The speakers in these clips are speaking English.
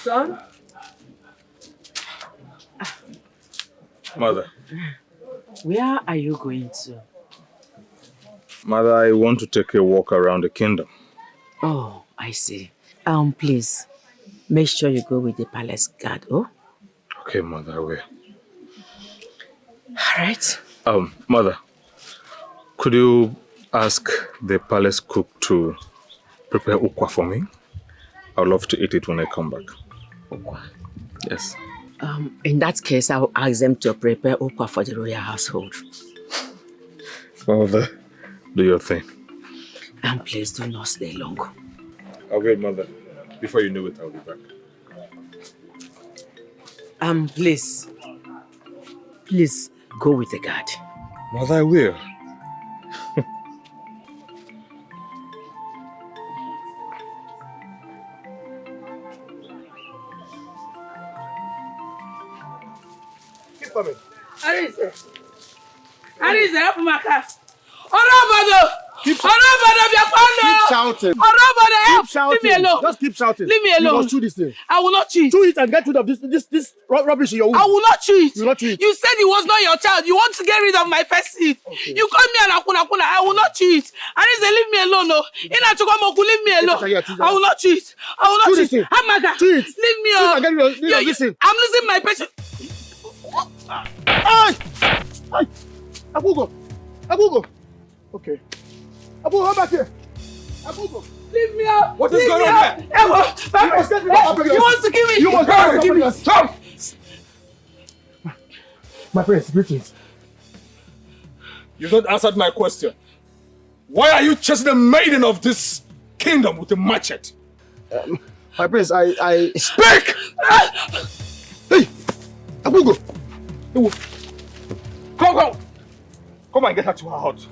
son. Mother. Where are you going to? Mother, I want to take a walk around the kingdom. Oh, I see. Please, make sure you go with the palace guard, oh? Okay, Mother, I will. All right. Mother, could you ask the palace cook to prepare ukwa for me? I'd love to eat it when I come back. Ukwa? Yes. In that case, I'll ask them to prepare ukwa for the royal household. Mother, do your thing. And please do not stay long. I'll wait, Mother. Before you know it, I'll be back. Please. Please, go with the guard. Mother, I will. Keep coming. Arise, help my car. Orobado! Keep shouting. Orobado, help! Keep shouting. Leave me alone. Just keep shouting. Leave me alone. You must chew this thing. I will not cheat. Chew it and get rid of this rubbish in your womb. I will not cheat. You will not cheat. You said it was not your child. You want to get rid of my first seed. Okay. You call me an akuna. I will not cheat. Arise, leave me alone. No. Leave me alone. I will not cheat. I will not cheat. Amaga, cheat. Leave me alone. I'm losing my patience. Ay! Akugo! Okay. Akugo, come back here! Akugo! Leave me out! What is going on here? You want to kill me? You want to kill me? Stop! My prince, greetings. You've not answered my question. Why are you chasing the maiden of this kingdom with a machete? My prince, I... Speak! Hey! Akugo! Come and get her to her hut.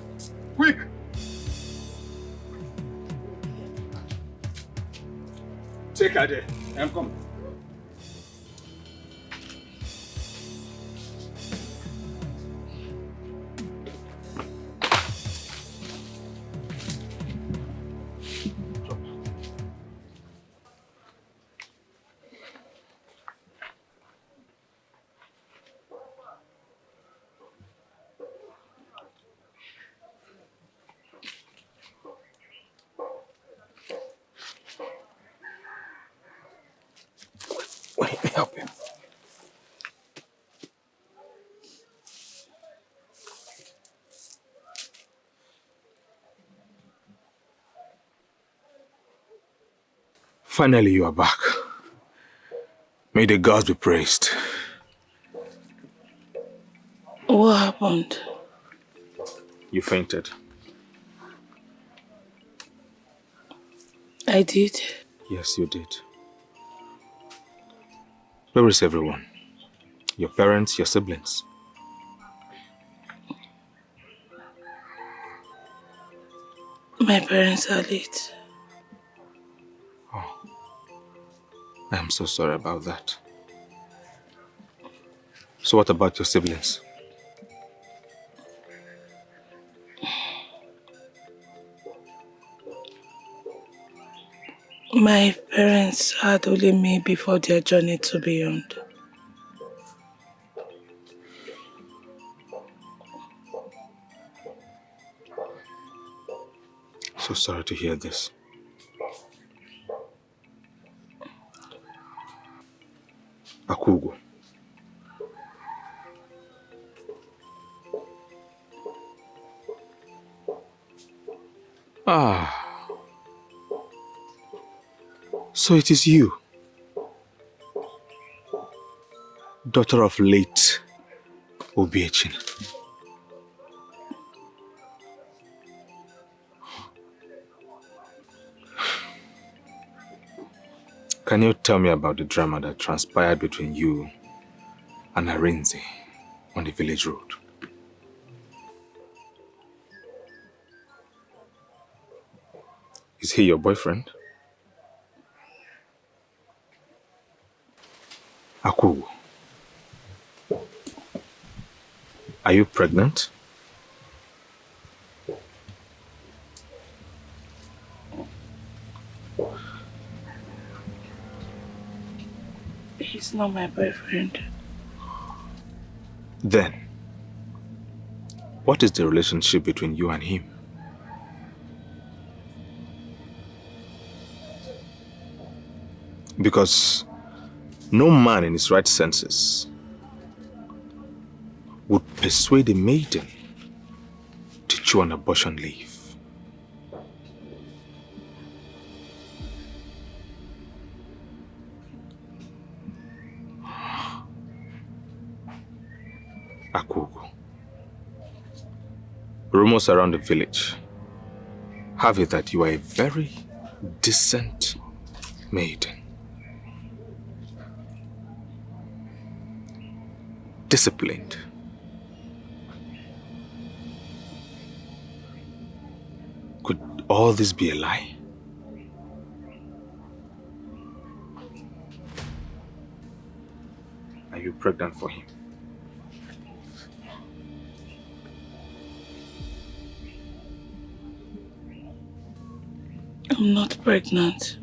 Quick! Take her there. I'm coming. Wait, help him. Finally, you are back. May the gods be praised. What happened? You fainted. I did. Yes, you did. Where is everyone? Your parents, your siblings? My parents are late. Oh. I am so sorry about that. So what about your siblings? My parents had only me before their journey to beyond. So sorry to hear this. Akugo. Ah. So it is you, daughter of late Obiechin. Can you tell me about the drama that transpired between you and Arinze on the village road? Is he your boyfriend? Akugo, are you pregnant? He's not my boyfriend. Then, what is the relationship between you and him? Because no man in his right senses would persuade a maiden to chew an abortion leaf. Akugo. Rumors around the village have it that you are a very decent maiden. Disciplined. Could all this be a lie? Are you pregnant for him? I'm not pregnant.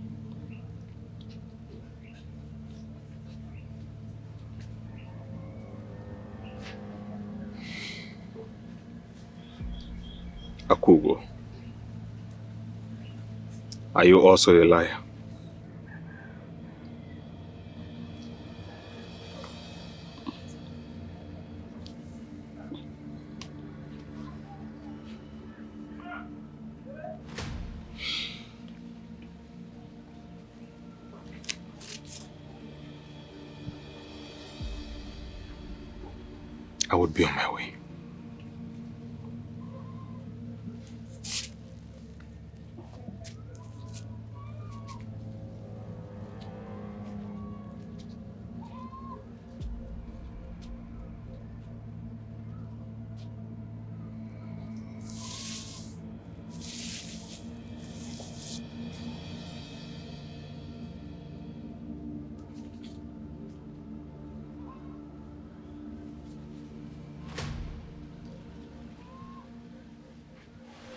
Akugo, are you also a liar? I would be on my way.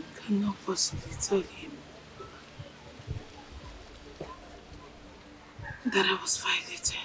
I cannot possibly tell him that I was violated.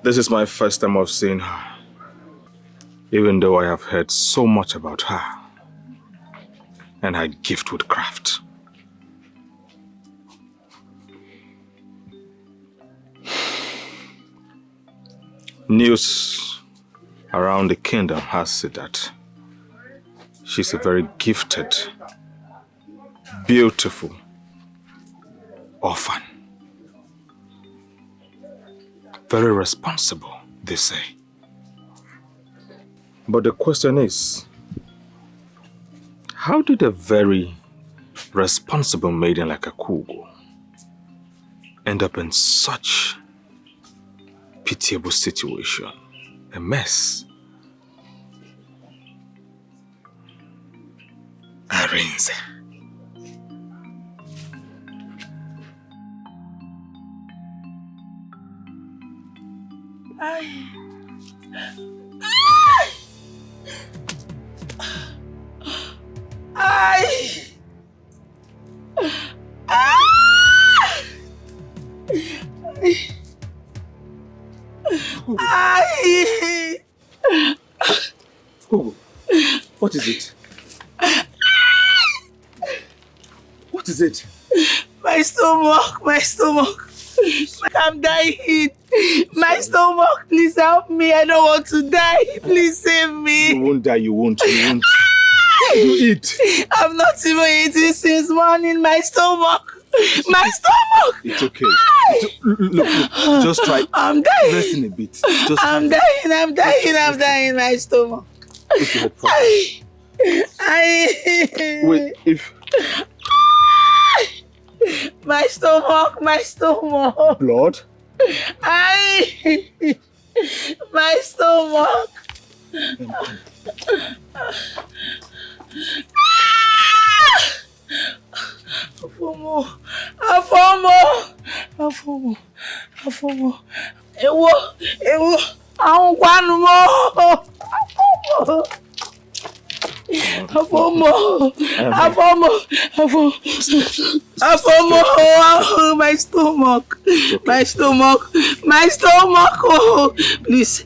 This is my first time of seeing her, even though I have heard so much about her and her gift with craft. News around the kingdom has said that she's a very gifted, beautiful orphan. Very responsible, they say. But the question is, how did a very responsible maiden like Akugo end up in such pitiable situation? A mess. Arinze. Akugo, what is it? What is it? My stomach, my stomach. I'm dying. My stomach, please help me. I don't want to die. Please save me. You won't die, you won't. You eat. I'm not even eating since morning. My stomach. My stomach. It's okay. Look, just try. I'm dying. Resting a bit. I'm dying. My stomach. Put your head Wait, if... My stomach. Blood? My stomach. Afomo. Ewo. Àwọn kwanu mo. Afomo. My stomach. Oh, please.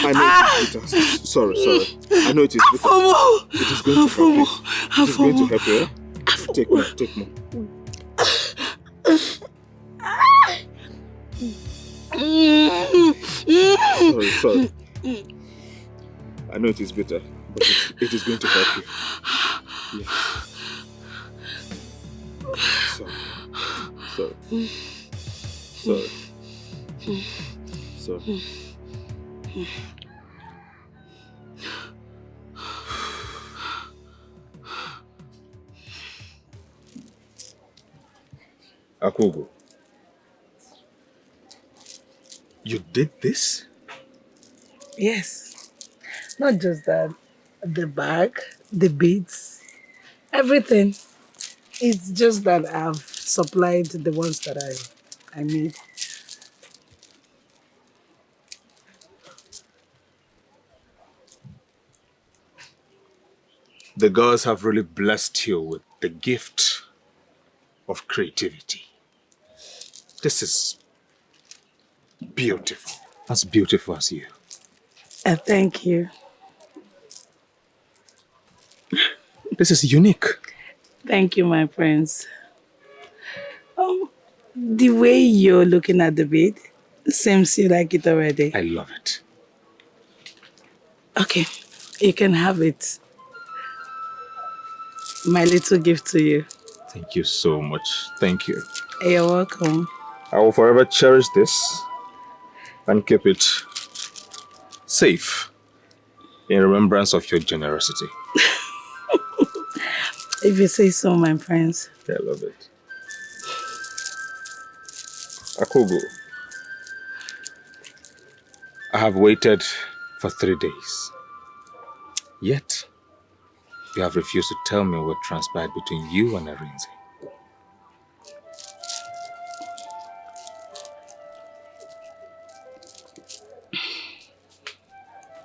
I know it is bitter. Sorry. I know it is bitter. It is going to help you. Take more. Sorry. I know it is bitter, but it is going to help you. Yeah. Sorry. Akugo, you did this? Yes. Not just that. The bag, the beads, everything. It's just that I've supplied the ones that I made. The gods have really blessed you with the gift of creativity. This is beautiful. As beautiful as you. Thank you. This is unique. Thank you, my prince. The way you're looking at the bead seems you like it already. I love it. Okay, you can have it. My little gift to you. Thank you so much. Thank you. You're welcome. I will forever cherish this and keep it safe in remembrance of your generosity. If you say so, my friends. Yeah, I love it. Akugo, I have waited for 3 days. Yet, you have refused to tell me what transpired between you and Arinze.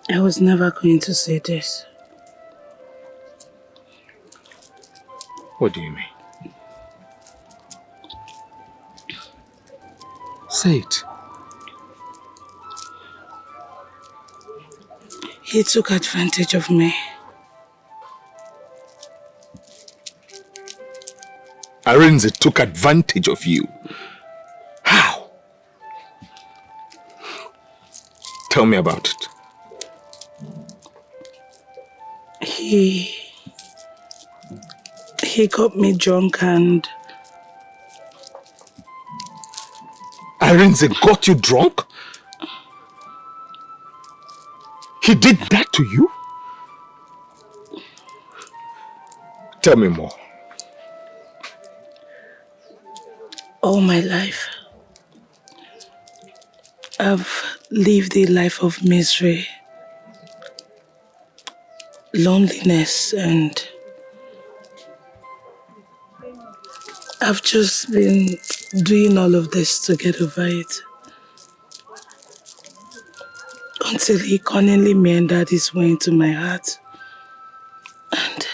I was never going to say this. What do you mean? Say it. He took advantage of me. Arinze took advantage of you. How? Tell me about it. He got me drunk and... Arinze got you drunk? He did that to you? Tell me more. All my life, I've lived a life of misery, loneliness, and I've just been doing all of this to get over it. Until he cunningly meandered his way into my heart. And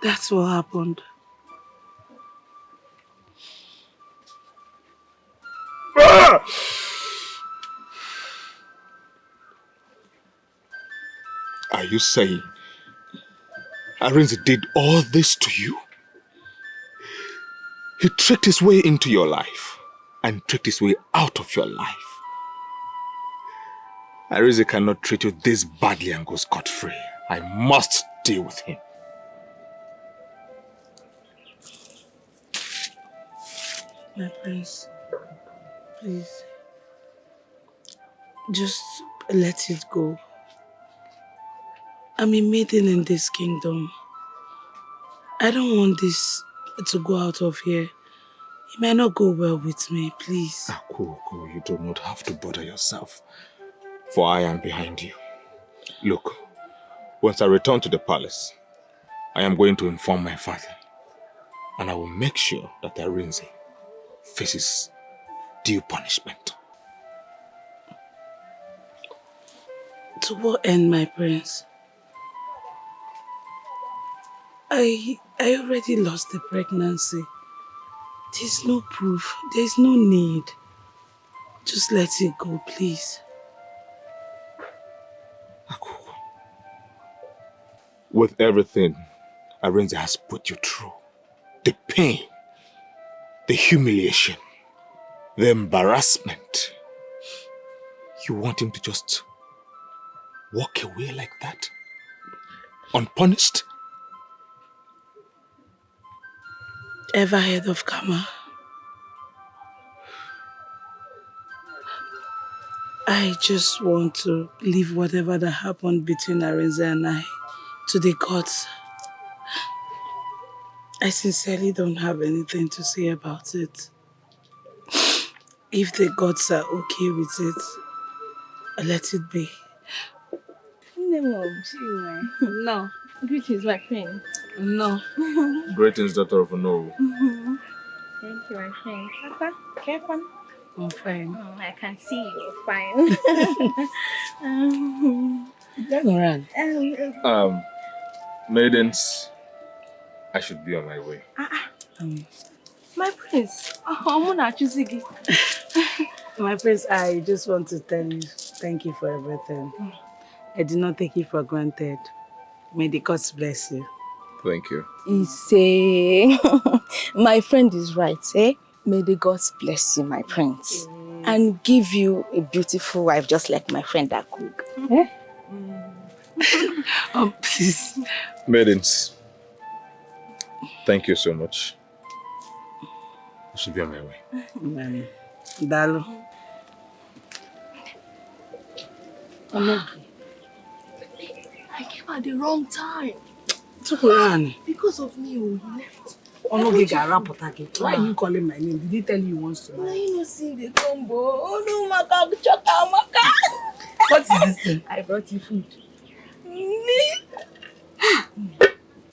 that's what happened. Are you saying Arinze did all this to you? He tricked his way into your life. and tricked his way out of your life. Arinze cannot treat you this badly and go scot-free. I must deal with him. My prince, please, just let it go. I'm a maiden in this kingdom. I don't want this to go out of here. It might not go well with me, please. Akugo, you do not have to bother yourself, for I am behind you. Look, once I return to the palace, I am going to inform my father, and I will make sure that Arinze faces due punishment. To what end, my prince? I already lost the pregnancy. There's no proof. There's no need. Just let it go, please. Akugo, with everything Arinze has put you through, the pain, the humiliation, the embarrassment, you want him to just walk away like that? Unpunished? Ever heard of karma? I just want to leave whatever that happened between Arinze and I to the gods. I sincerely don't have anything to say about it. If the gods are okay with it, let it be. No. Greetings, my friend. No. Greetings, daughter of Ono. Thank you, my friend. Papa, careful. I'm fine. I can see you're fine. Go around. Maidens, I should be on my way. My prince. I'm not choosing. My prince, I just want to tell you, thank you for everything. I did not take it for granted. May the gods bless you. Thank you. My friend is right, eh? May the gods bless you, my prince. And give you a beautiful wife just like my friend Akugo. Oh, please. Maidens, thank you so much. I should be on my way. Dalo. I came at the wrong time. Tukuran. Because of me, you left. Why are you calling my name? Did he tell you he wants to No, marry? you know, see the combo. Oh no, Maka, choka, Maka. What is this thing? I brought you food.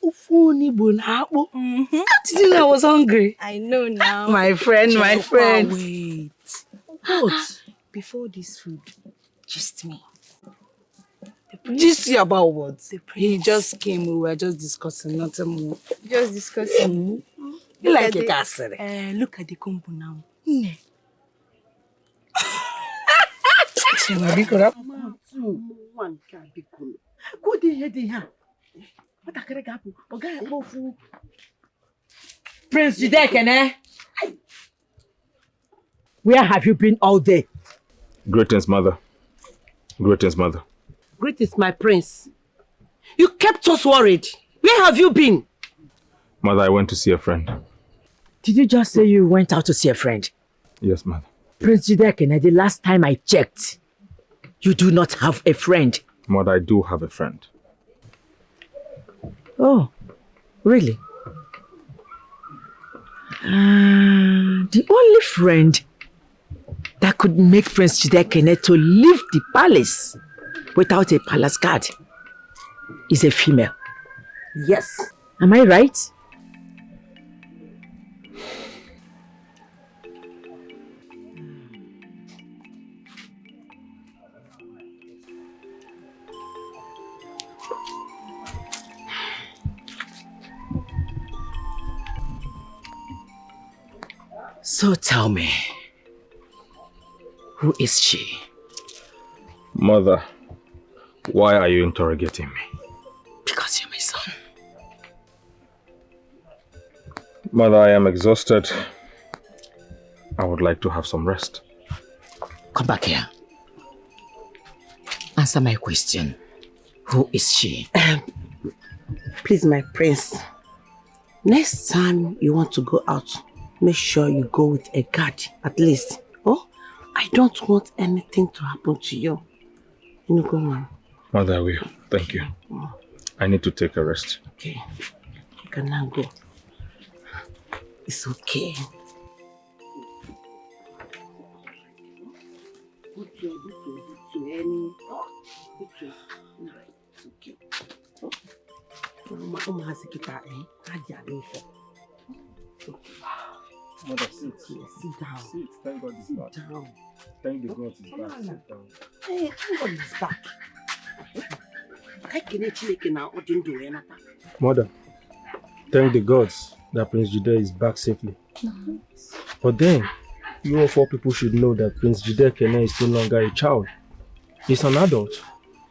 Ufuni Bunapo. How did you know I was hungry? I know now. My friend. Wait. What? Before this food, just me. Just see about what? The prince. He just came, we were just discussing, nothing more. Just discussing. You like a castle? Look at the combo now. Prince Jude, where have you been all day? Greetings, mother. Greetings, mother. Greetings, my prince. You kept us worried. Where have you been? Mother, I went to see a friend. Did you just say you went out to see a friend? Yes, mother. Prince Jude, the last time I checked, you do not have a friend. Mother, I do have a friend. Oh, really? The only friend that could make Prince Jude to leave the palace without a palace guard is a female. Yes. Am I right? So tell me, who is she? Mother, why are you interrogating me? Because you're my son. Mother, I am exhausted I would like to have some rest. Come back here. Answer my question. Who is she? Please, my prince. Next time you want to go out, make sure you go with a guard, at least. Oh, I don't want anything to happen to you. You go on. Mother, I will. Thank you. I need to take a rest. Okay. You can now go. It's okay. Mother, sit down. Sit. Thank God it's back. Sit down. Thank the God it's back. Sit down. Hey, thank God it's back. Mother, thank the gods that Prince Jude is back safely. But then, you all 4 people should know that Prince Jude Kene is no longer a child. He's an adult,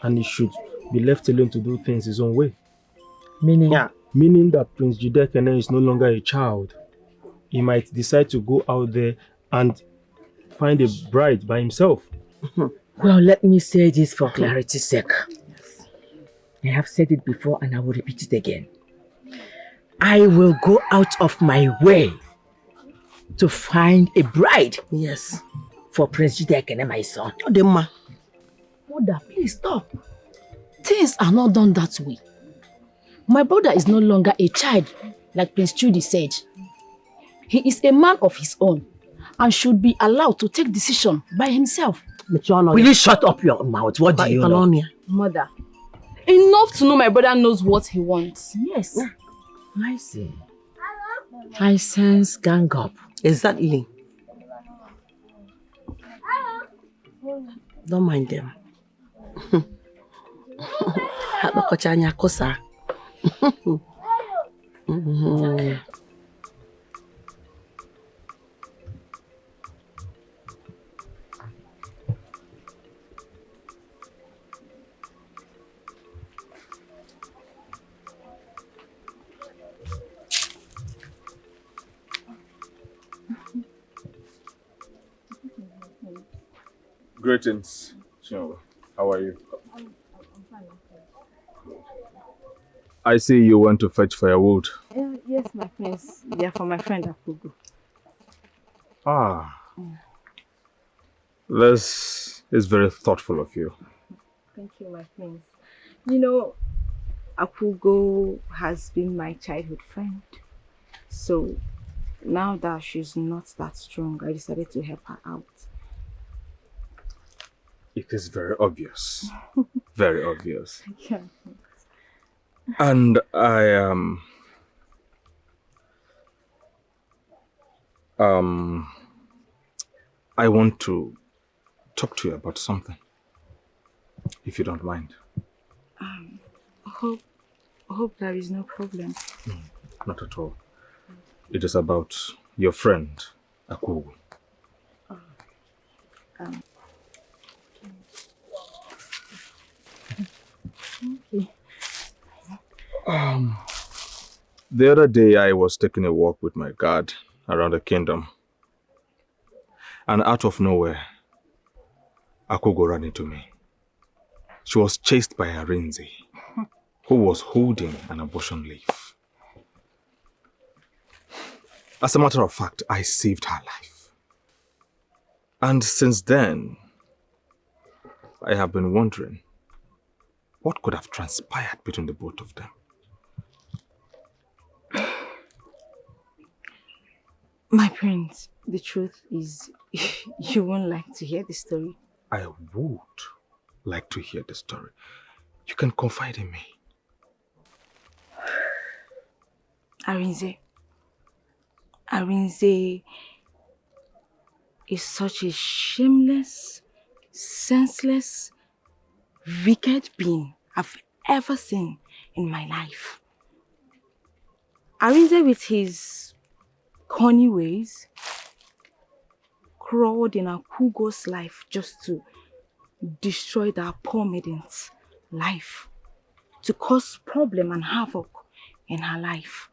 and he should be left alone to do things his own way. Meaning? Yeah. Meaning that Prince Jude Kene is no longer a child. He might decide to go out there and find a bride by himself. Well, let me say this for clarity's sake. I have said it before and I will repeat it again. I will go out of my way to find a bride. Yes. For Prince Jude and my son. Odema. Mother, please stop. Things are not done that way. My brother is no longer a child, like Prince Jude said. He is a man of his own and should be allowed to take decision by himself. Will you shut up your mouth? What do you know? Mother, enough to know my brother knows what he wants. Yes. I see. I sense gang up. Exactly. Don't mind them. Greetings, Chinwe. How are you? I'm fine. I see you went to fetch firewood. Yes, my friends. They are for my friend Akugo. Ah. This is very thoughtful of you. Thank you, my friends. You know, Akugo has been my childhood friend. So now that she's not that strong, I decided to help her out. It is very obvious. Very obvious. Yeah. And I want to talk to you about something, if you don't mind. Hope there is no problem. Not at all. It is about your friend, Akugo. Okay. The other day I was taking a walk with my guard around the kingdom. And out of nowhere, Akugo ran into me. She was chased by Arinze, who was holding an abortion leaf. As a matter of fact, I saved her life. And since then, I have been wondering what could have transpired between the both of them. My prince, the truth is, you won't like to hear the story. I would like to hear the story. You can confide in me. Arinze is such a shameless, senseless, wicked being I've ever seen in my life. Arinze, with his corny ways, crawled in Akugo's life just to destroy that poor maiden's life, to cause problem and havoc in her life.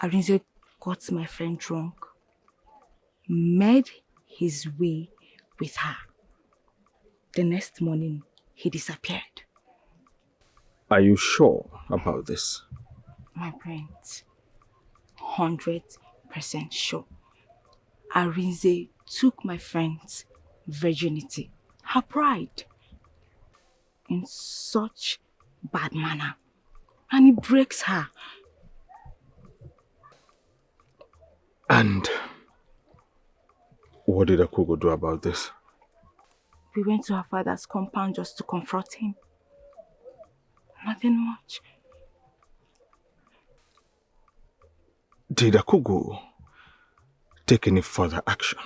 Arinze got my friend drunk, made his way with her. The next morning, he disappeared. Are you sure about this? My friend, 100% sure. Arinze took my friend's virginity, her pride, in such bad manner, and it breaks her. And what did Akugo do about this? We went to her father's compound just to confront him. Nothing much. Did Akugo take any further action?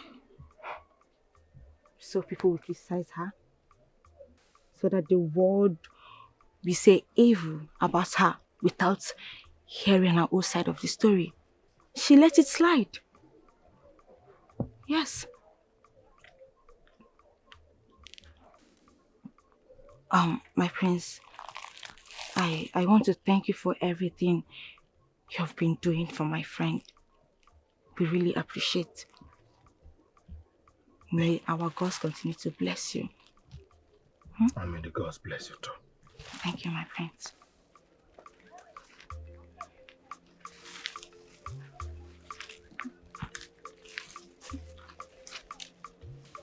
So people will criticize her, so that the world will say evil about her without hearing her own side of the story. She let it slide. Yes. My prince, I want to thank you for everything you've been doing for my friend. We really appreciate. May our gods continue to bless you. And may the gods bless you too. Thank you, my prince.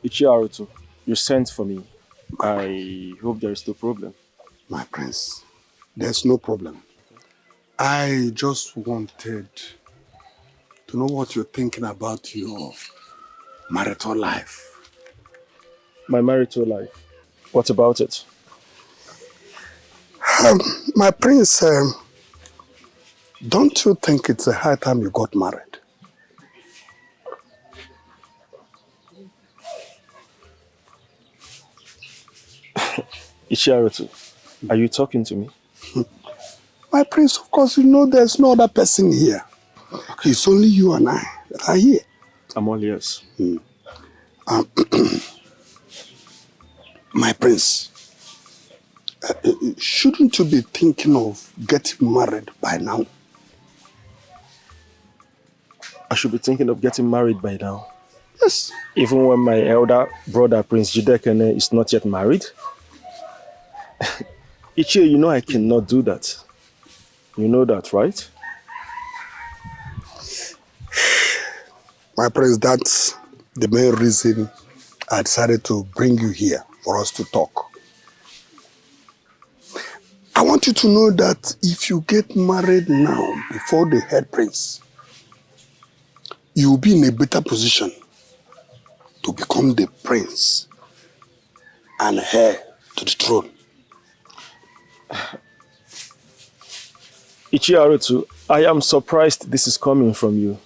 Ichiaruto, you sent for me. I hope there is no problem. My prince, there's no problem. I just wanted to know what you're thinking about your marital life. My marital life? What about it? My prince, don't you think it's a high time you got married? Ichiaruto, are you talking to me? My prince, of course, you know there's no other person here. It's only you and I that are here. I'm all ears. My prince, shouldn't you be thinking of getting married by now? I should be thinking of getting married by now. Yes. Even when my elder brother, Prince Jude, is not yet married? Ichie, you know I cannot do that. You know that, right? My prince, that's the main reason I decided to bring you here for us to talk. I want you to know that if you get married now before the head prince, you will be in a better position to become the prince and heir to the throne. Ichiaruto, I am surprised this is coming from you.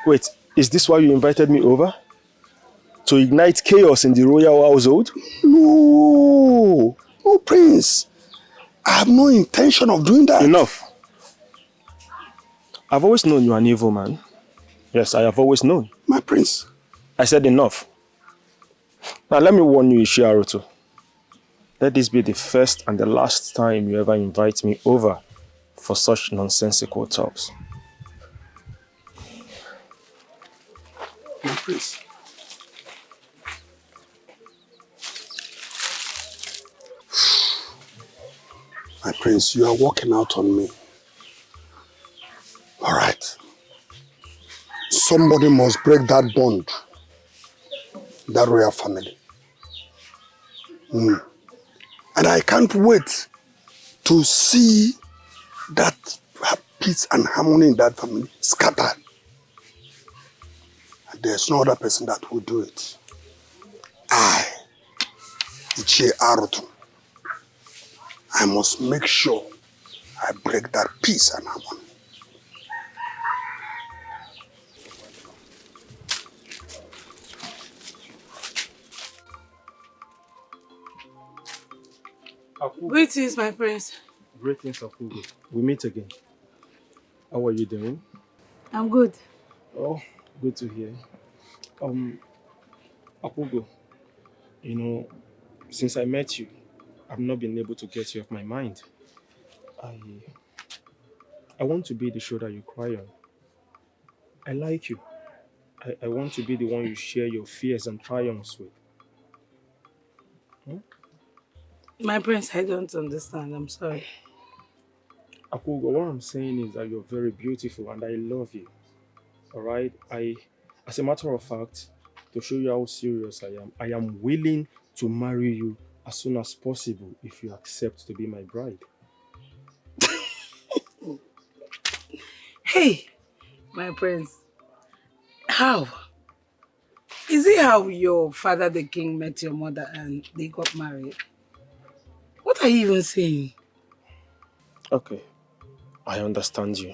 Wait, is this why you invited me over? To ignite chaos in the royal household? No, no, prince. I have no intention of doing that. Enough. I've always known you're an evil man. Yes, I have always known. My prince. I said enough. Now let me warn you, Ichiaruto. Let this be the first and the last time you ever invite me over for such nonsensical talks. My prince. My prince, you are walking out on me. All right. Somebody must break that bond, that royal family. And I can't wait to see that peace and harmony in that family scattered. And there's no other person that will do it. I, Ichiaruto, I must make sure I break that peace and harmony. Greetings, my prince. Greetings, Akugo. We meet again. How are you doing? I'm good. Oh, good to hear. Akugo, you know, since I met you, I've not been able to get you off my mind. I want to be the shoulder you cry on. I like you. I want to be the one you share your fears and triumphs with. My prince, I don't understand. I'm sorry. Akugo, what I'm saying is that you're very beautiful and I love you. Alright? As a matter of fact, to show you how serious I am willing to marry you as soon as possible if you accept to be my bride. Hey, my prince. How? Is it how your father, the king, met your mother and they got married? What are you even saying? Okay, I understand you.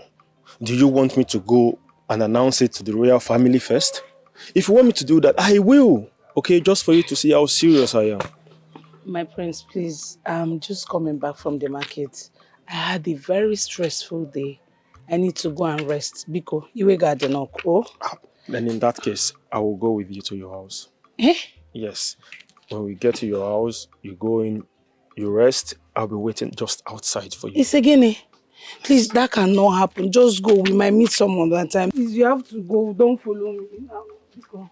Do you want me to go and announce it to the royal family first? If you want me to do that, I will. Okay, just for you to see how serious I am. My prince, please, I'm just coming back from the market. I had a very stressful day. I need to go and rest. Biko, you got the knock. Oh? Then in that case, I will go with you to your house. Eh? Yes. When we get to your house, you go in, you rest. I'll be waiting just outside for you. It's again. Please, that cannot happen. Just go. We might meet someone that time. Please, you have to go. Don't follow me now. Go.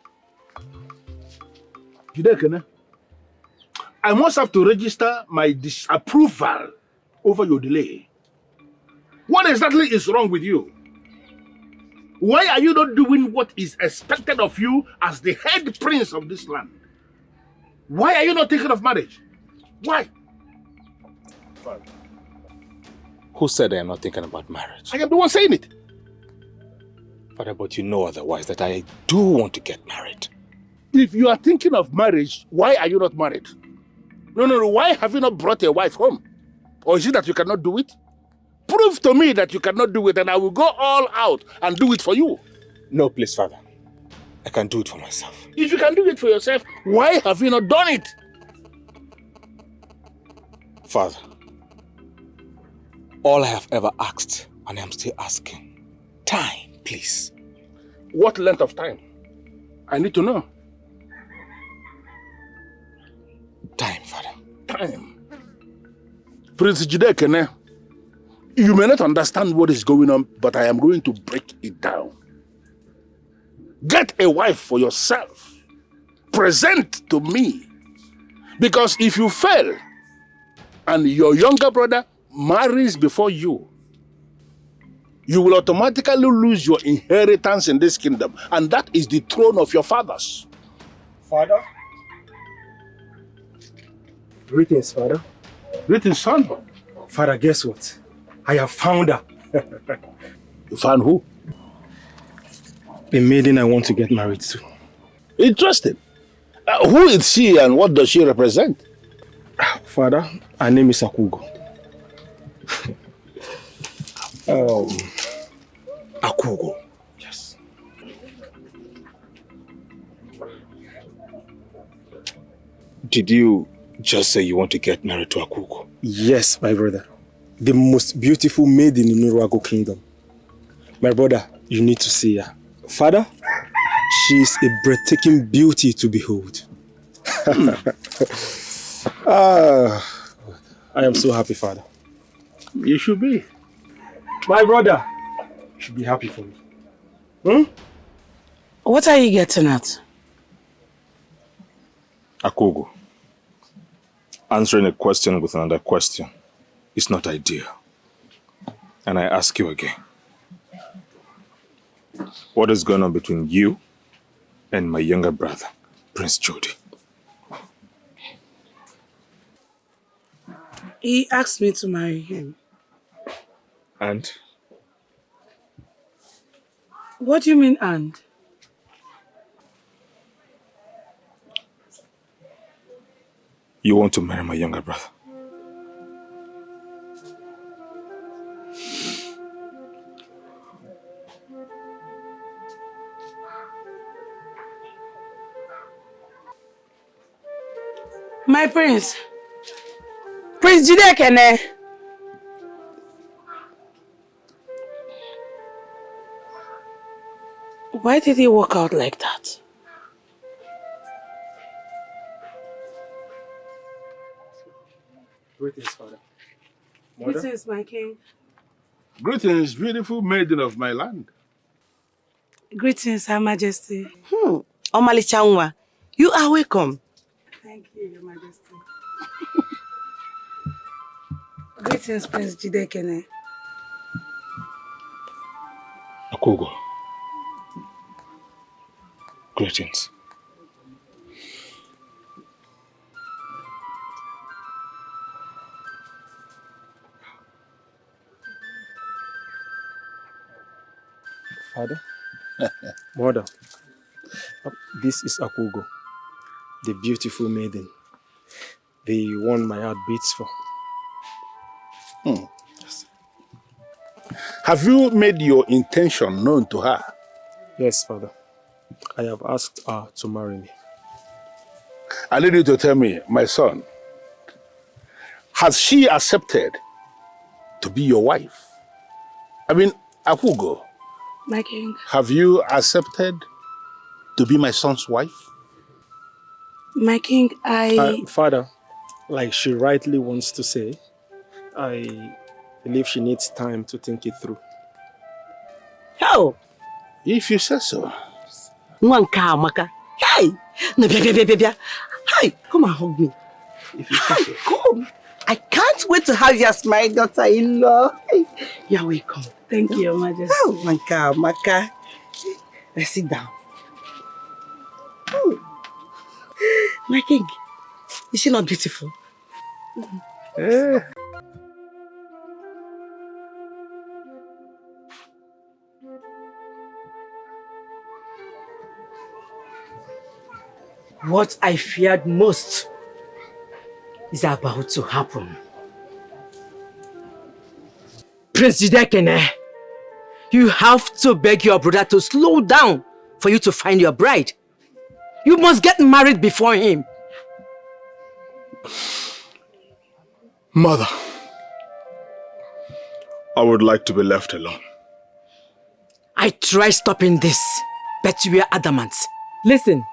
Jude, I must have to register my disapproval over your delay. What exactly is wrong with you? Why are you not doing what is expected of you as the head prince of this land? Why are you not thinking of marriage? Why? Father, who said I am not thinking about marriage? I am the one saying it. Father, but you know otherwise that I do want to get married. If you are thinking of marriage, why are you not married? No. Why have you not brought a wife home? Or is it that you cannot do it? Prove to me that you cannot do it and I will go all out and do it for you. No, please, Father. I can do it for myself. If you can do it for yourself, why have you not done it? Father, all I have ever asked, and I am still asking, time, please. What length of time? I need to know. Time, Father. Time. Prince Jude, you may not understand what is going on, but I am going to break it down. Get a wife for yourself. Present to me. Because if you fail, and your younger brother marries before you, you will automatically lose your inheritance in this kingdom. And that is the throne of your fathers. Father? Greetings, Father. Greetings, son. Father, guess what? I have found her. You found who? The maiden I want to get married to. Interesting. Who is she and what does she represent? Father, her name is Akugo. Akugo. Yes. Did you just say you want to get married to Akugo? Yes, my brother. The most beautiful maiden in Urago Kingdom. My brother, you need to see her. Father, she is a breathtaking beauty to behold. I am so happy, Father. You should be. My brother, you should be happy for me. What are you getting at? Akugo, answering a question with another question is not ideal. And I ask you again, what is going on between you and my younger brother, Prince Jude? He asked me to marry him. And? What do you mean, and? You want to marry my younger brother? My prince. Prince Jude. Why did he walk out like that? Greetings, Father. Mother? Greetings, my king. Greetings, beautiful maiden of my land. Greetings, Her Majesty. Omali Chanwa, you are welcome. Thank you, Your Majesty. Greetings, Prince Jude Kene. Akugo. Greetings. Father? Mother, this is Akugo, the beautiful maiden, the one my heart beats for. Have you made your intention known to her? Yes, Father. I have asked her to marry me. I need you to tell me, my son, has she accepted to be your wife? I mean, Akugo, My king. have you accepted to be my son's wife? My king, Father, like she rightly wants to say, I believe she needs time to think it through. How? If you say so. Nwanka Amaka. Hey! No, bia. Hi, come and hug me. If you say so. Come. I can't wait to have you as my daughter-in-law. You're welcome. Thank you, Your Majesty. Oh, Nwanka Amaka. Let's sit down. Oh. My king, is she not beautiful? What I feared most is about to happen. Prince Jude, you have to beg your brother to slow down for you to find your bride. You must get married before him. Mother, I would like to be left alone. I tried stopping this, but you were adamant. Listen,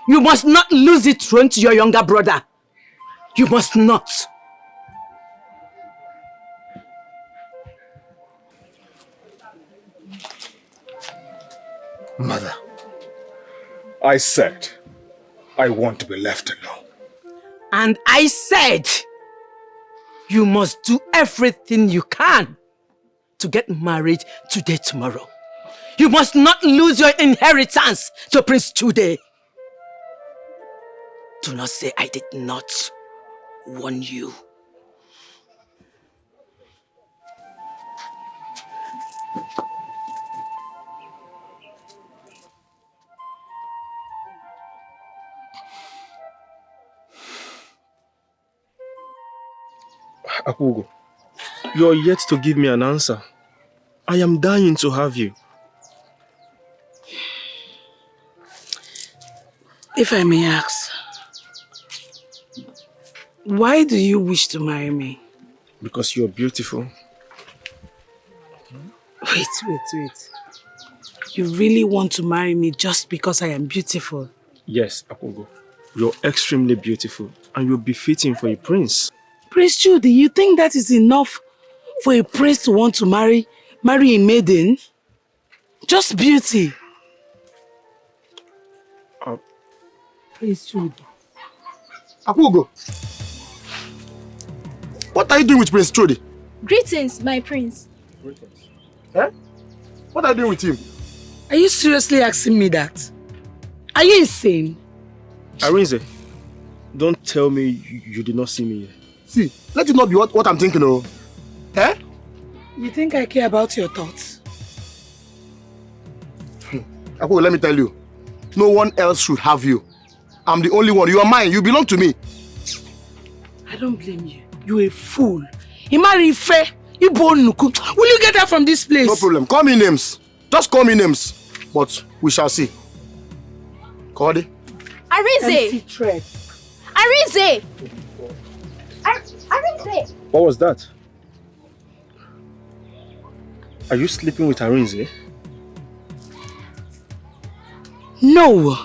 you must not lose the throne to your younger brother. You must not. Mother, I said I want to be left alone. And I said, you must do everything you can to get married today, tomorrow. You must not lose your inheritance to Prince Jude. Do not say I did not warn you. Akugo, you're yet to give me an answer. I am dying to have you. If I may ask, why do you wish to marry me? Because you're beautiful. Wait. You really want to marry me just because I am beautiful? Yes, Akugo. You're extremely beautiful and you're befitting for a prince. Prince Jude, you think that is enough for a prince to want to marry a maiden? Just beauty. Prince Jude. Akugo! What are you doing with Prince Jude? Greetings, my prince. Greetings. Eh? What are you doing with him? Are you seriously asking me that? Are you insane? Arinze, don't tell me you did not see me here. See, let it not be what I'm thinking of. Eh? You think I care about your thoughts? Akugo, let me tell you. No one else should have you. I'm the only one. You are mine. You belong to me. I don't blame you. You're a fool. Imarife, Ibonuku. Will you get out from this place? No problem. Call me names. Just call me names. But we shall see. Kodi? Arinze! Arinze! Arinze! What was that? Are you sleeping with Arinze? No.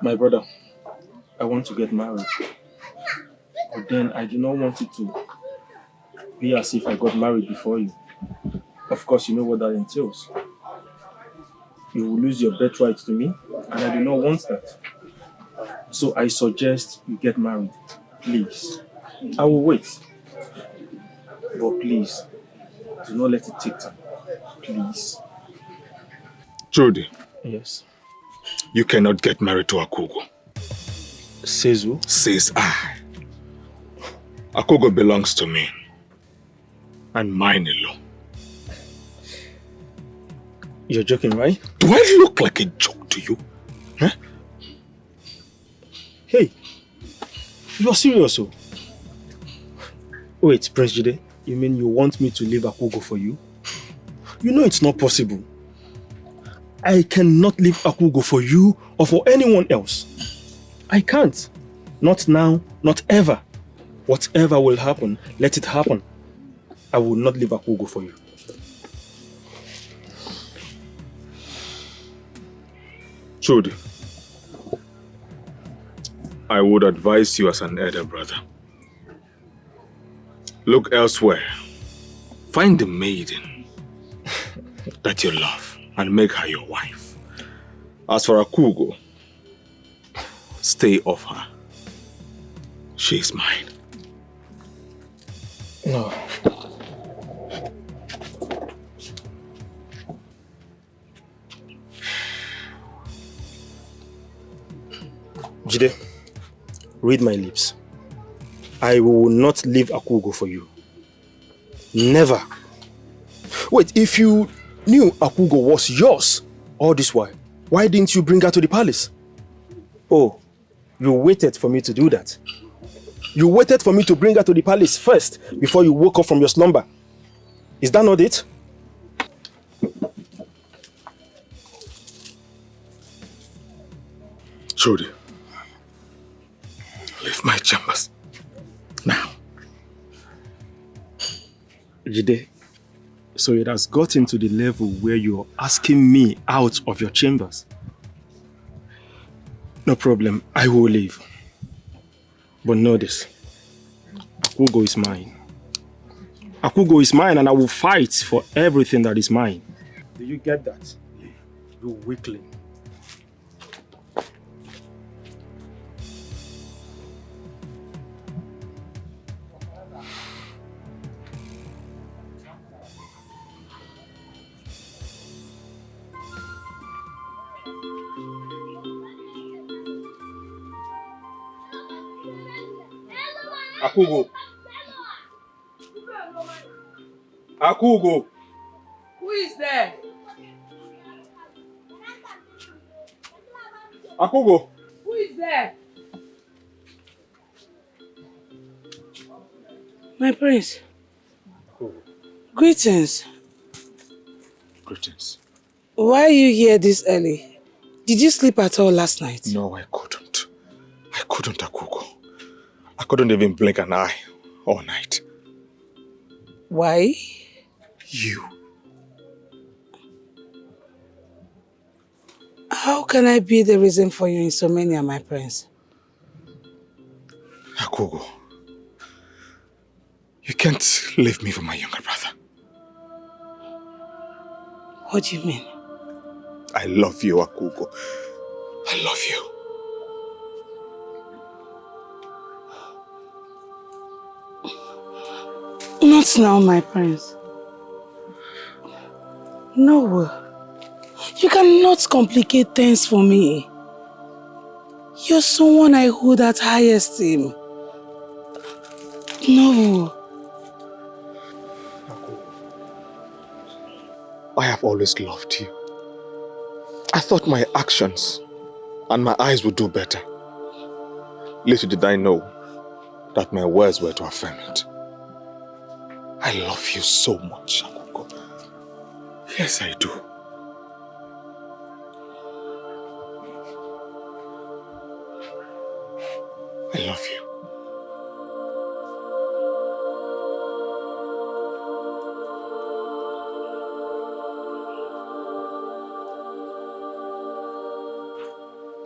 My brother, I want to get married. But then I do not want it to be as if I got married before you. Of course, you know what that entails. You will lose your birthright to me, and I do not want that. So I suggest you get married. Please. I will wait. But please, do not let it take time. Please. Jude, Yes. you cannot get married to Akugo. Says who? Says I. Akugo belongs to me. And mine alone. You're joking, right? Do I look like a joke to you? Huh? Hey, you're serious, oh? Wait, Prince Jude, you mean you want me to leave Akugo for you? You know it's not possible. I cannot leave Akugo for you or for anyone else. I can't. Not now, not ever. Whatever will happen, let it happen. I will not leave Akugo for you. Jude, I would advise you as an elder brother. Look elsewhere. Find the maiden that you love and make her your wife. As for Akugo, stay off her. She is mine. No. Jide, read my lips. I will not leave Akugo for you. Never. Wait, if you knew Akugo was yours all this while, why didn't you bring her to the palace? Oh, you waited for me to do that. You waited for me to bring her to the palace first before you woke up from your slumber. Is that not it? Jude, leave my chambers. Now. Jide, so it has gotten to the level where you're asking me out of your chambers. No problem, I will leave. But know this, Akugo is mine. Akugo is mine and I will fight for everything that is mine. Do you get that? You weakling. Akugo. Akugo. Who is there? Akugo. Who is there? My prince. Greetings. Greetings. Why are you here this early? Did you sleep at all last night? No, I couldn't. I couldn't, Akugo. I couldn't even blink an eye all night. Why? You. How can I be the reason for your insomnia, my prince? Akugo, you can't leave me for my younger brother. What do you mean? I love you, Akugo. I love you. Not now, my prince. No. You cannot complicate things for me. You're someone I hold at high esteem. No. I have always loved you. I thought my actions and my eyes would do better. Little did I know that my words were to affirm it. I love you so much, Akugo. Yes, I do. I love you.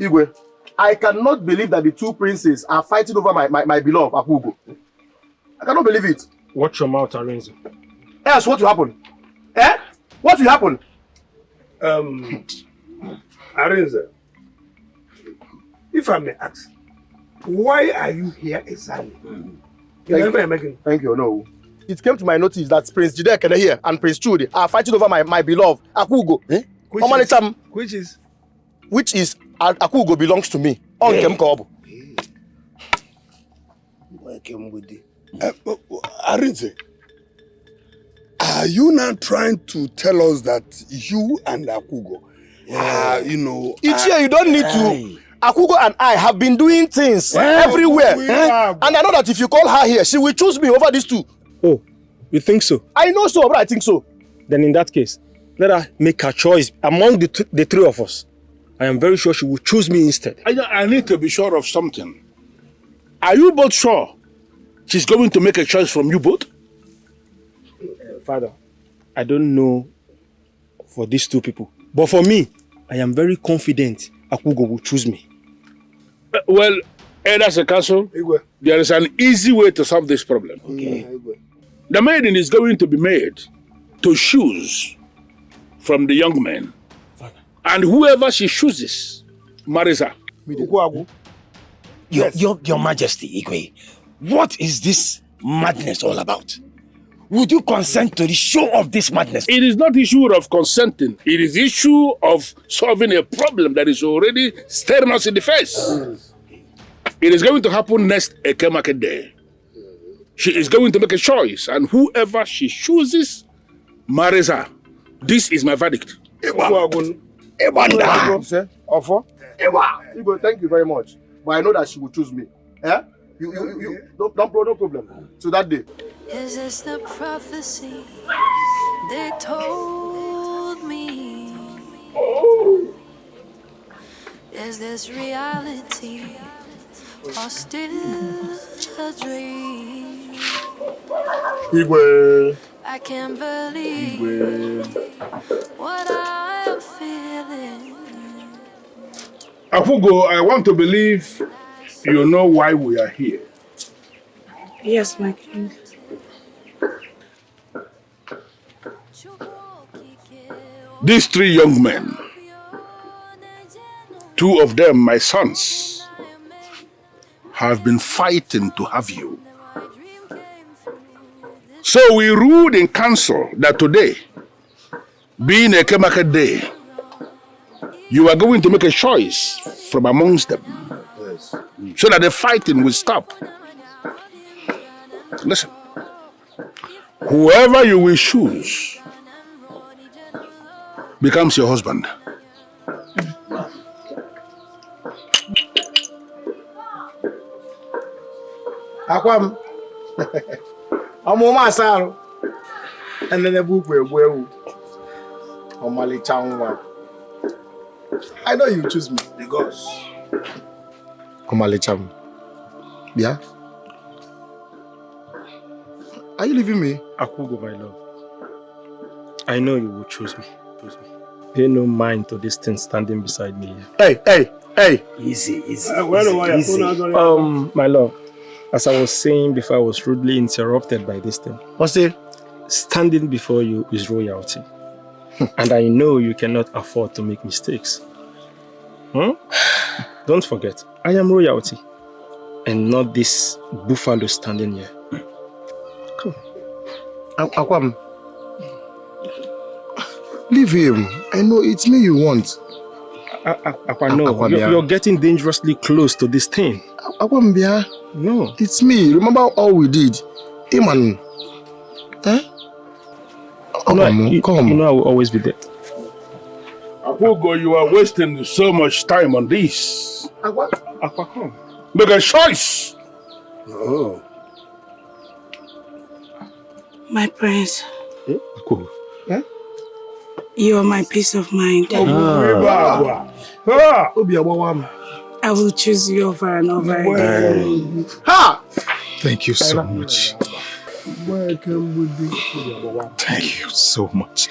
Igwe, I cannot believe that the two princes are fighting over my beloved Akugo. I cannot believe it. Watch your mouth, Arinze. Else, what will happen? Eh? What will happen? Arinze, if I may ask, why are you here exactly? Thank you. No. It came to my notice that Prince Jude here and Prince Jude are fighting over my beloved Akugo. Eh? Which is Akugo belongs to me. Arinze, are you now trying to tell us that you and Akugo It's here, you don't need to. Akugo and I have been doing things everywhere. And I know that if you call her here, she will choose me over these two. Oh, you think so? I know so, but I think so. Then in that case, let her make her choice among the three of us. I am very sure she will choose me instead. I need to be sure of something. Are you both sure she's going to make a choice from you both? Father, I don't know for these two people. But for me, I am very confident Akugo will choose me. Well, as a council, there is an easy way to solve this problem. Okay. The maiden is going to be made to choose from the young men. And whoever she chooses marries her. Your Majesty, Igwe, what is this madness all about? Would you consent to the show of this madness? It is not issue of consenting. It is issue of solving a problem that is already staring us in the face. It is going to happen next Eke Market Day. She is going to make a choice, and whoever she chooses marries her. This is my verdict. Igwe, thank you very much. But I know that she will choose me. Eh? No problem. So that day. Is this the prophecy they told me? Is this reality or still a dream? Igwe. I can't believe what I'm feeling. Akugo, I want to believe you know why we are here. Yes, my king. These three young men, two of them my sons, have been fighting to have you. So we ruled in council that today, being a Market Day, you are going to make a choice from amongst them. Yes. So that the fighting will stop. Listen, whoever you will choose becomes your husband. Akwam. Amoma asaro. And then the book will Omali Changwa. I know you choose me. The gods. Omali Cham. Yeah? Are you leaving me? Akugo, my love. I know you will choose me. Pay no mind to this thing standing beside me here. Hey. Easy. My love, as I was saying before, I was rudely interrupted by this thing. What's it? Standing before you is royalty. And I know you cannot afford to make mistakes. Don't forget, I am royalty. And not this buffalo standing here. Come on. Akwam. Leave him. I know it's me you want. No, you're getting dangerously close to this thing. Akwambia. No. It's me. Remember all we did? Iman. Eh? Come. You know I will always be there. Akugo, you are wasting so much time on this. Akwa, come. Make a choice. Oh. My prince. Akugo. You are my peace of mind. I will choose you over and over again. Thank you so much. Thank you so much.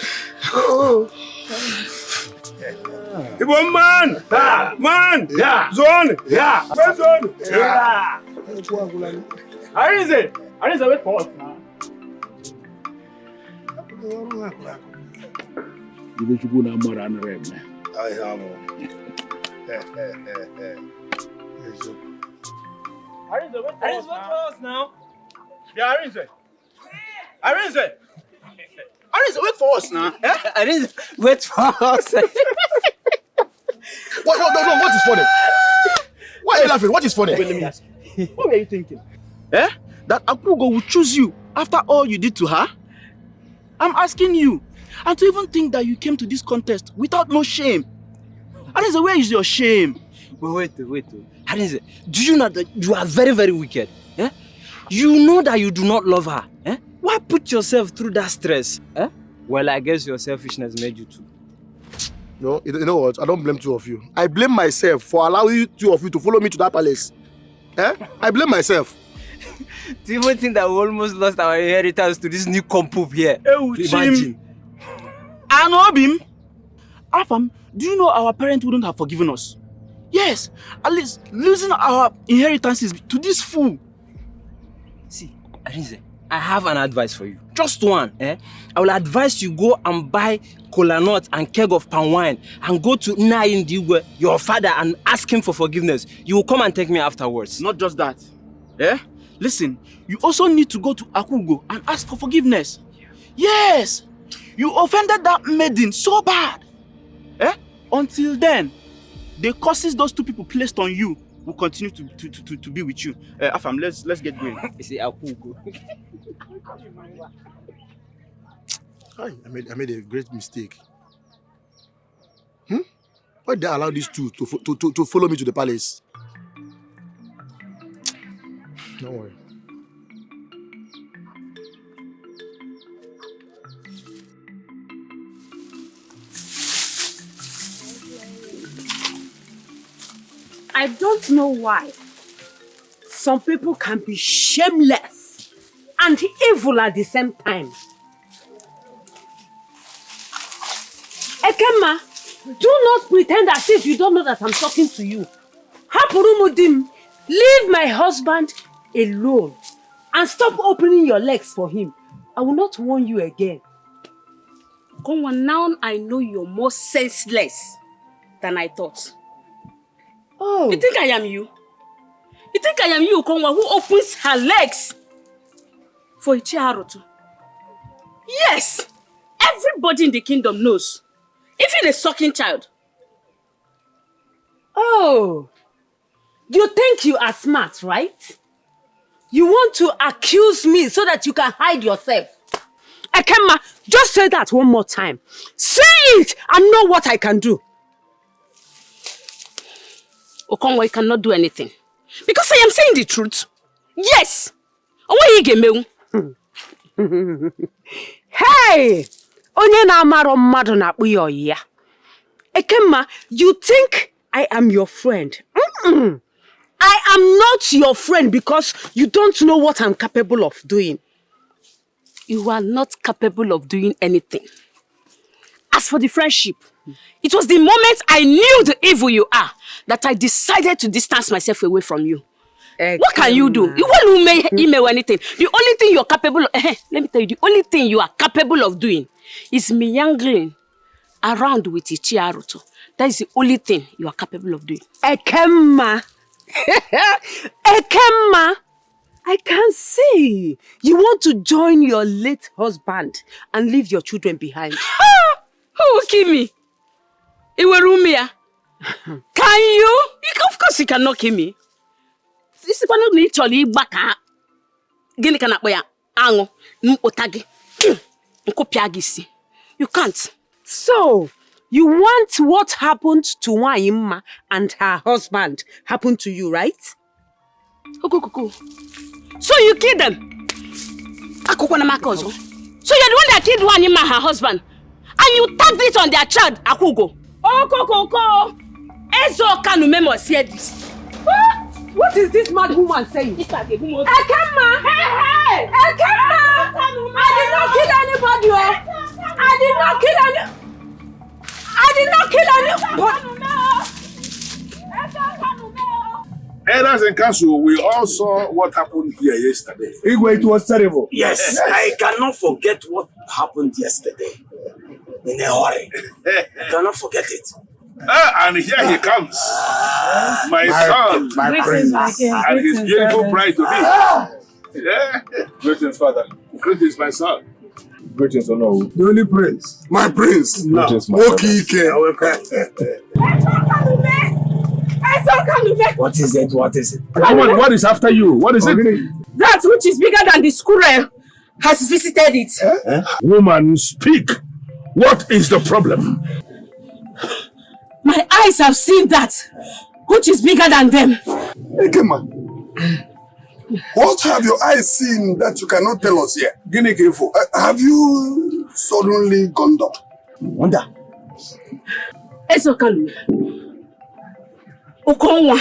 Ibo man! Man! Yeah! Zone! Yeah! Where's zone? Yeah! Arinze! Arinze, wait for us now. You should go now more than red, man. I have. Arinze, wait for us now. Yeah, Arinze. Arinze! Arinze, wait for us now. Arinze, wait for us. What is funny? Why are you laughing? What is funny? Wait, let me ask you. What were you thinking? That Akugo will choose you after all you did to her? I'm asking you. And to even think that you came to this contest without no shame. Arinze, where is your shame? Wait. Arinze, do you know that you are very, very wicked? You know that you do not love her. Why put yourself through that stress? Well, I guess your selfishness made you too. No, you know what? I don't blame two of you. I blame myself for allowing two of you to follow me to that palace. I blame myself. Do you even think that we almost lost our inheritance to this new compoop here? Imagine. Anobim, Afam, do you know our parents wouldn't have forgiven us? Yes, at least losing our inheritances to this fool. See, Arinze, I have an advice for you. Just one. I will advise you go and buy cola nut and keg of palm wine and go to Ugegbe, your father, and ask him for forgiveness. You will come and take me afterwards. Not just that. Listen, you also need to go to Akugo and ask for forgiveness. Yes, you offended that maiden so bad. Until then, the curses those two people placed on you will continue to be with you. Afam, let's get going. You see, Akugo. I made a great mistake. Why did I allow these two to follow me to the palace? Don't worry. I don't know why some people can be shameless and evil at the same time. Ekema, do not pretend as if you don't know that I'm talking to you. Hapurumudim, leave my husband alone and stop opening your legs for him. I will not warn you again. Konwa, now I know you're more senseless than I thought. Oh. You think I am you? You think I am you, Konwa, who opens her legs for Ichiharutu? Yes! Everybody in the kingdom knows. Even a sucking child. Oh. You think you are smart, right? You want to accuse me so that you can hide yourself. Ekema, just say that one more time. Say it and know what I can do. Okonwa, you cannot do anything. Because I am saying the truth. Yes! Hey! Onye na amaro mmadu na akpu yo ya. Ekema, you think I am your friend? I am not your friend because you don't know what I'm capable of doing. You are not capable of doing anything. As for the friendship, it was the moment I knew the evil you are that I decided to distance myself away from you. What can you do? You won't email anything. The only thing you're capable of, let me tell you, the only thing you are capable of doing is meandering around with Ichiharutu. That is the only thing you are capable of doing. Ekema! Ekema! I can see. You want to join your late husband and leave your children behind. Who will kill me? Iwerumia. Can you? Of course you cannot kill me. This is not literally baka. Gini kana boya ango otagi. Nkopiagisi. You can't. So, you want what happened to Waima and her husband happened to you, right? Go. So you killed them? Akugo na makozo. So you're the one that killed Waima and her husband? And you tagged it on their child, Akugo. Oh, Koko. Ezo kanu memos hear this. What is this mad woman saying? Ekema! Hey! Ekema! I did not kill anybody. I did not kill anybody. in council, we all saw what happened here yesterday. Igwe, it was terrible. Yes, I cannot forget what happened yesterday. In a hurry. I cannot forget it. And here he comes. My son. My prince. And his beautiful bride to be. Yeah. Greetings, father. Greetings, my son. Greetings, Ono. The only prince. My prince. Greetings, my What is it? What is it? What is after you? What is it? That which is bigger than the squirrel has visited it. Woman, speak. What is the problem? My eyes have seen that which is bigger than them. Ekema, what have your eyes seen that you cannot tell us here? Have you suddenly gone down? Wonder. Esokalu, Okonwa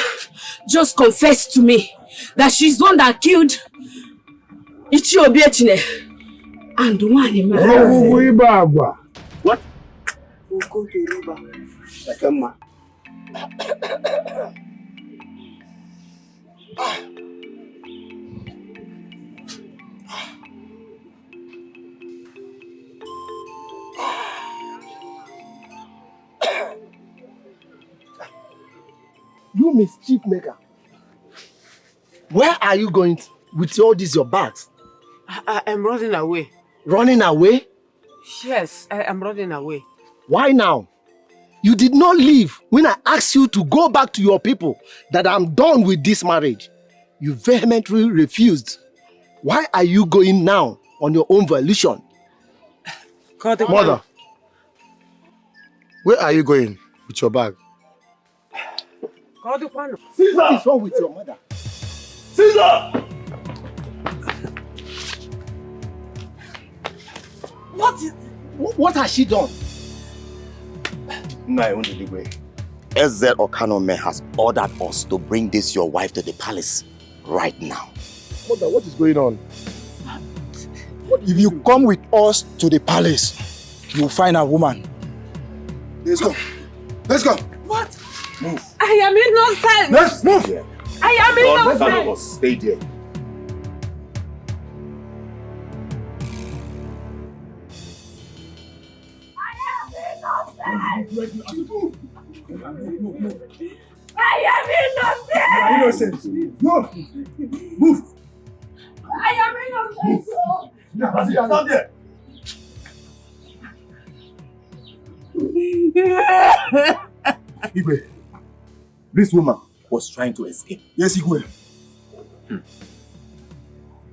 just confessed to me that she's the one that killed Ichiobiechine and Wani. What? We'll go to Riba. Ekema. You mischief maker. Where are you going with all these your bags? I am running away. Running away? Yes, I am running away. Why now? You did not leave when I asked you to go back to your people that I'm done with this marriage. You vehemently refused. Why are you going now on your own volition? Mother, where are you going with your bag? What is wrong with your mother? Caesar! What has she done? SZ Okanome has ordered us to bring this your wife to the palace right now. Mother, what is going on? If you come with us to the palace, you'll find a woman. Let's go. Let's go. What? Move. I am innocent. Let's move. I am innocent. None of us stay there. I am innocent. No. Move. I am innocent. Stop there. Igwe, this woman was trying to escape. Yes, Igwe.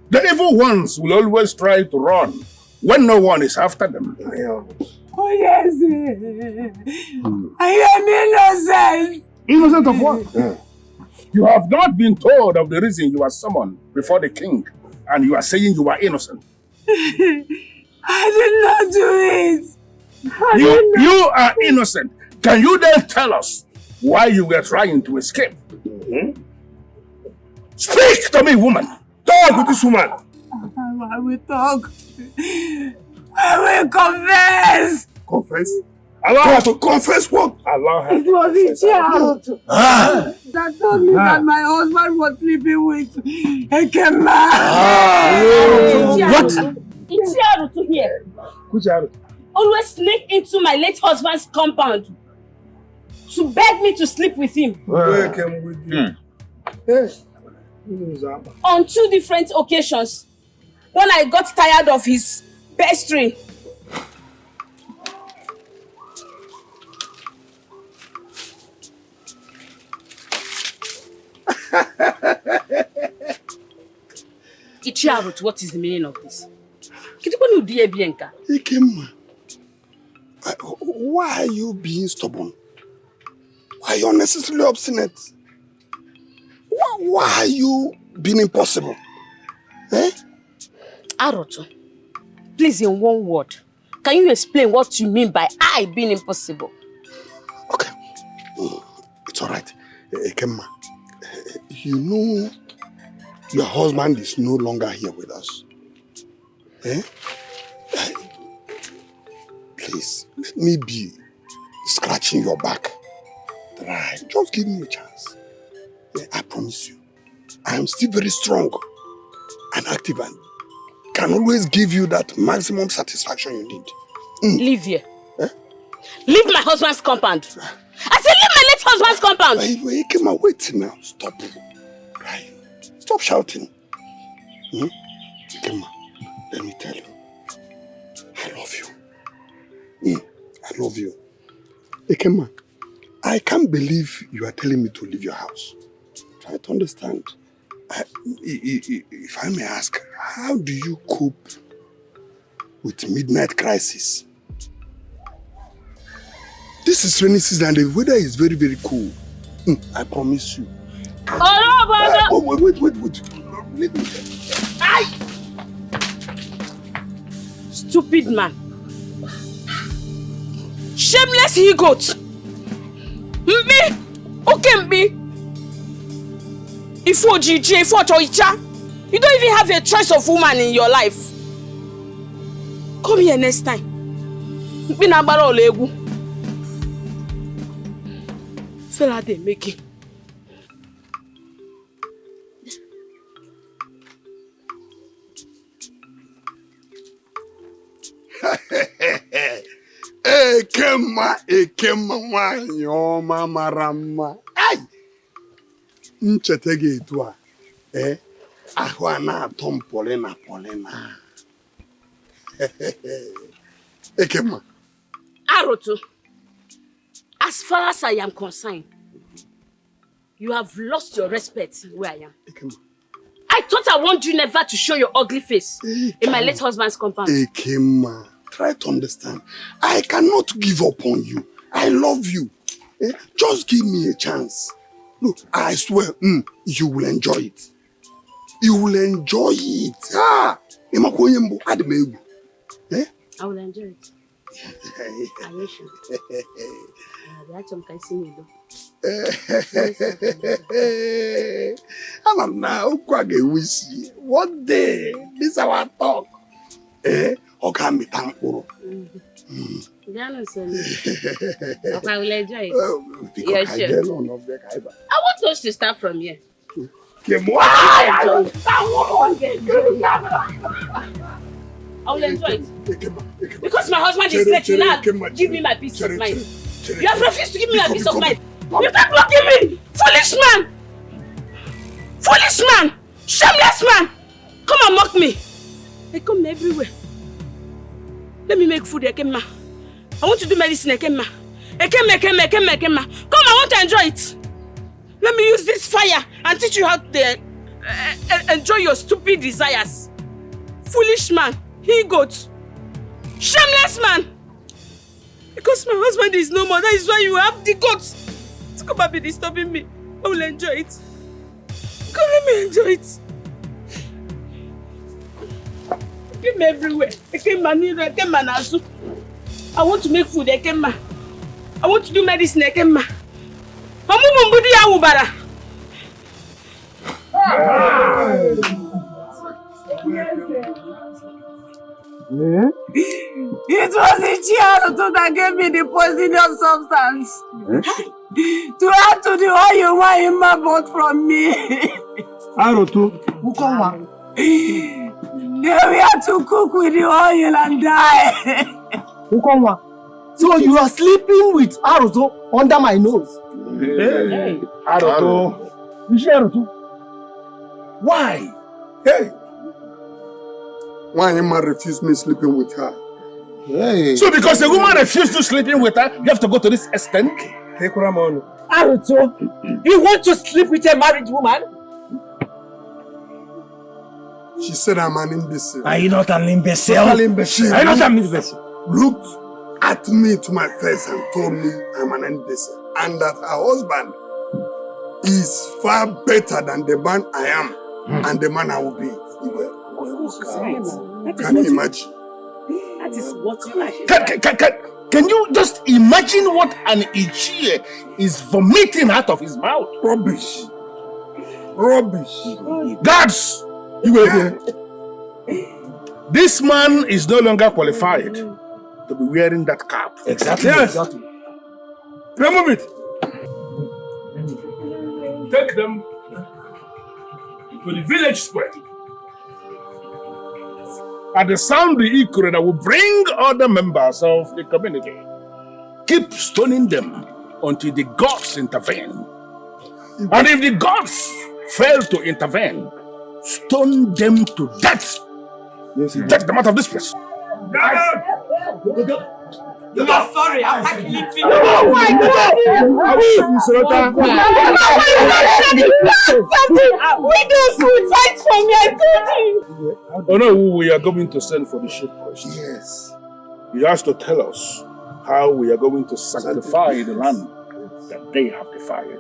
The evil ones will always try to run when no one is after them. Oh yes. I am innocent. Innocent of what? You have not been told of the reason you were summoned before the king, and you are saying you are innocent. I did not do it. You are innocent. Can you then tell us why you were trying to escape? Speak to me, woman. Talk with this woman. I will talk. I will confess. Confess? Allow her to confess what? Allow her. It was Ajaelo that told me that my husband was sleeping with Ekema. What? Ajaelo to here. Which Ajaelo? Always sneak into my late husband's compound to beg me to sleep with him. Where came with you? Yes. On 2 different occasions. When I got tired of his pestering. Ichiarut, what is the meaning of this? Ikemma, why are you being stubborn? Why are you unnecessarily obstinate? Why are you being impossible? Eh? Aroto, please in one word, can you explain what you mean by I being impossible? Okay, it's all right. Ikemma, you know your husband is no longer here with us. Eh? Please, let me be scratching your back. Right, just give me a chance. Yeah, I promise you. I am still very strong and active and can always give you that maximum satisfaction you need. Leave here. Leave my husband's compound. I said leave my late husband's compound. Wait, come on, wait now. Stop. Right. Stop shouting. Come on. Let me tell you. I love you. I love you. Ekema, I can't believe you are telling me to leave your house. Try to understand. If I may ask, how do you cope with midnight crisis? This is rainy season and the weather is very, very cool. I promise you. Wait. Let me. Stupid man. Shameless he-goat. Mbi. Okay, Mbi. Ifo Gigi, Ifo Choicha. You don't even have a choice of woman in your life. Come here next time. Mbi na gbara olegwu. Fela dey make it. Ekema nwanyi ọma mara mma. Nchete gị etu a, ahụ a na-atọ m polina. Ekema. Arotu, as far as I am concerned, you have lost your respect where I am. Ekema. I thought I warned you never to show your ugly face in my late husband's compound. Ekema, try to understand. I cannot give up on you. I love you. Just give me a chance. Look, I swear, you will enjoy it. You will enjoy it. I will enjoy it. I wish you. I'm now quite a wish. One day, this our talk. Okay, me thankful. I will enjoy it. Yeah, sure. I want us to start from here. I will enjoy it. Because my husband is late now. Give me my peace of mind. You have refused to give me my peace of mind. You can't block me! Foolish man! Foolish man! Shameless man! Come and mock me! They come everywhere. Let me make food, Ekema. I want to do medicine, Ekema. Ekema. Come, I want to enjoy it. Let me use this fire and teach you how to enjoy your stupid desires. Foolish man, he-goat, shameless man. Because my husband is no more, that is why you have the guts to come and be disturbing me. I will enjoy it. Come, let me enjoy it. Give me everywhere. I want to make food, Ekema. I want to do medicine, Ekema. It was the Ajaelo that gave me the poisonous substance. To add to the oil my bought from me. Ajaelo, who come? They were to cook with the oil and die. Who come? So you are sleeping with Ajaelo under my nose. Hey. Ajaelo. Why? Hey. Why am I refused me sleeping with her? Hey. So because the woman refused to sleeping with her, you have to go to this extent? Hey, Ajaelo, you want to sleep with a married woman? She said I'm an imbecile. Are you not an imbecile? Are you not an imbecile? Looked at me to my face and told me I'm an imbecile. And that her husband is far better than the man I am and the man I will be. Can you imagine? That is what you are. Can you just imagine what an Ichie is vomiting out of his mouth? Rubbish. Guards! You were here. This man is no longer qualified to be wearing that cap. Exactly. Yes. Exactly. Remove it. Take them. to the village square. At the sound the ikoro that will bring other members of the community. Keep stoning them until the gods intervene. And if the gods fail to intervene, stone them to death. Take them out of this place. You are sorry, I'm leaving. Oh my God! Widows will fight for me, I told you. Oh no, we are going to send for the chief priest. Yes. He has to tell us how we are going to sanctify the land that they have defiled.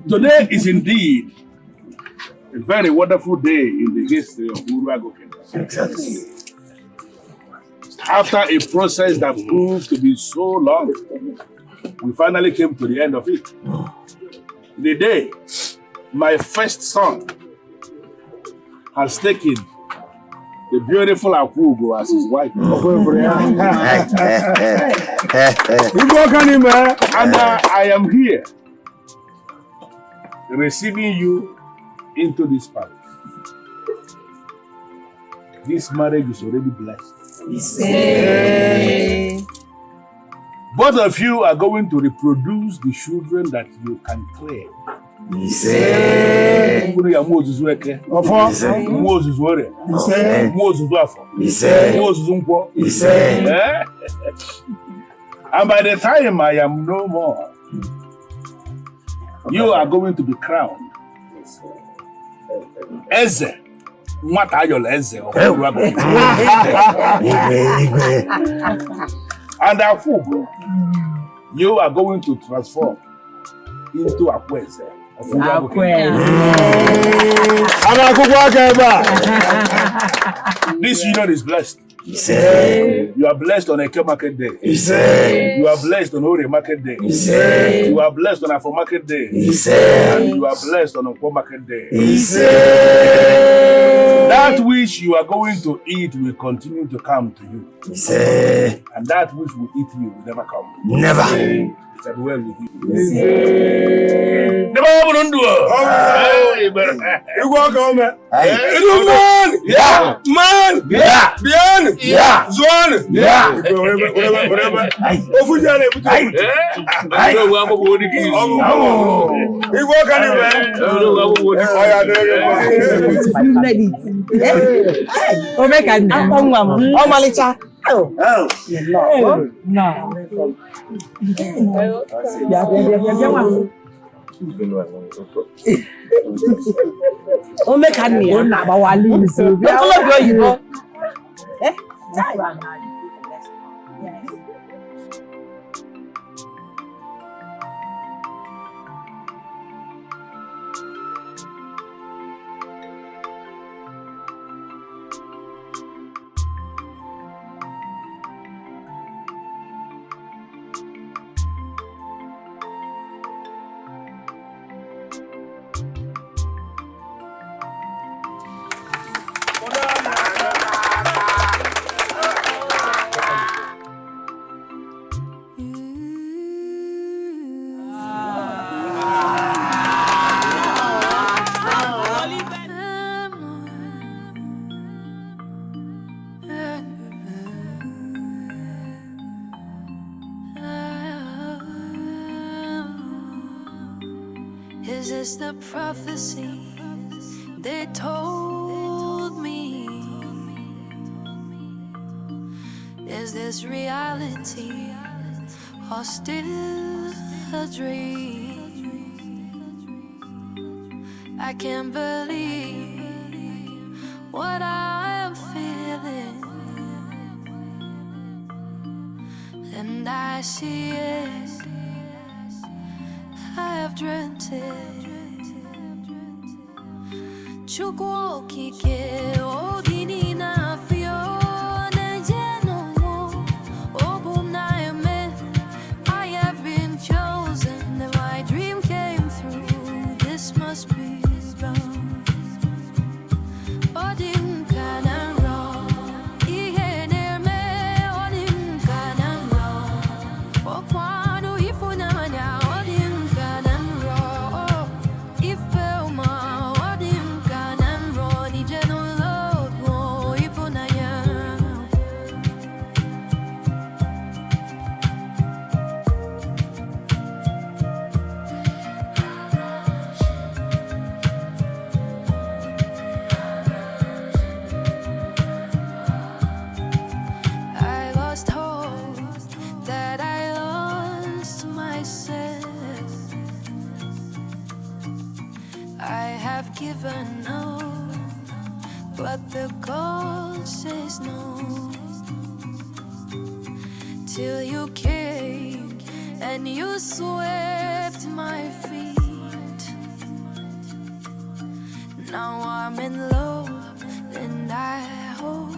Today is indeed a very wonderful day in the history of Uruago Kingdom. Exactly. After a process that proved to be so long, we finally came to the end of it. The day my first son has taken the beautiful Akugo as his wife. And I am here receiving you into this palace. This marriage is already blessed. Both of you are going to reproduce the children that you can claim. And by the time I am no more, you are going to be crowned Eze. What are your Eze? And Akugo, you are going to transform into Akwaugo. This union is blessed. You are blessed on Eke Market Day. You are blessed on Ore Market Day. You are blessed on Afro Market Day. And you are blessed on Okwo Market Day. That which you are going to eat will continue to come to you. And that which will eat you will never come. Never. It's a well with you. Never open door. You walk on, man. Man. Yeah. Man. Yeah. Bien. Yeah. Zone. Yeah. Whatever. O make an me na ba wali nso. Be all of you know. Is this the prophecy they told me? this reality or still a dream? I can't believe what I am feeling, and I see it, I have dreamt it. Chukwu okike odini na fio nejeno obum na eme. I have been chosen, and my dream came through. This must be wrong. Odim kana wrong. Ihe neme odim kana wrong. Okwano ifuna manya odim kana wrong. Ifeuma odim kana wrong. Ijeno logo ifuna ya. I lost hope that I lost myself. I have given up, but the God says no. Till you came and you swept my feet. Now I'm in love, and I hope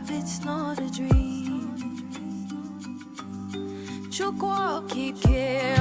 it's not a dream. Chukwu okike